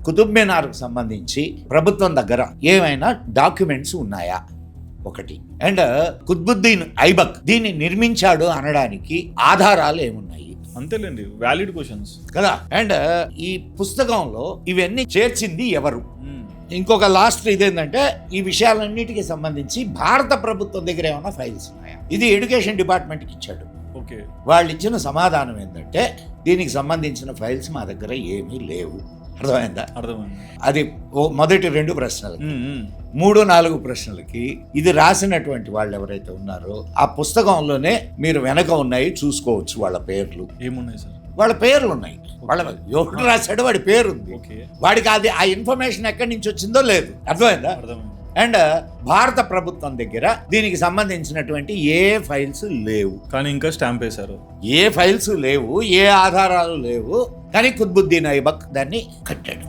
కుతుబ్ మినార్కు సంబంధించి ప్రభుత్వం దగ్గర ఏమైనా డాక్యుమెంట్స్ ఉన్నాయా ఒకటి. అండ్ కుతుబుద్దీన్ ఐబక్ దీన్ని నిర్మించాడు అనడానికి ఆధారాలు ఏమున్నాయి? అంతేలేండి, వ్యాలిడ్ క్వశ్చన్స్ కదా. అండ్ ఈ పుస్తకంలో ఇవన్నీ చేర్చింది ఎవరు? ఇంకొక లాస్ట్ ఇదేంటంటే ఈ విషయాలన్నిటికీ సంబంధించి భారత ప్రభుత్వం దగ్గర ఏమైనా ఫైల్స్ ఉన్నాయా? ఇది ఎడ్యుకేషన్ డిపార్ట్మెంట్కి ఇచ్చాడు. ఓకే, వాళ్ళు ఇచ్చిన సమాధానం ఏంటంటే దీనికి సంబంధించిన ఫైల్స్ మా దగ్గర ఏమీ లేవు. అర్థమైందా? అర్థమైంది. అది మొదటి 2 ప్రశ్నలు. 3, 4 ప్రశ్నలకి ఇది రాసినటువంటి వాళ్ళు ఎవరైతే ఉన్నారో ఆ పుస్తకంలోనే మీరు వెనక ఉన్నాయి చూసుకోవచ్చు. వాళ్ళ పేర్లు ఏమున్నాయి సార్? వాళ్ళ పేర్లు ఉన్నాయి. వాళ్ళ ఎవరు రాశాడు వాడి పేరు ఉంది. వాడికి అది ఆ ఇన్ఫర్మేషన్ ఎక్కడి నుంచి వచ్చిందో లేదు. అర్థమైందా? అండ్ భారత ప్రభుత్వం దగ్గర దీనికి సంబంధించినటువంటి ఏ ఫైల్స్ లేవు. కానీ ఇంకా స్టాంప్ వేశారు. ఏ ఫైల్స్ లేవు, ఏ ఆధారాలు లేవు. కానీ కుతుబుద్దీన్ ఐబక్ దాన్ని కట్టాడు.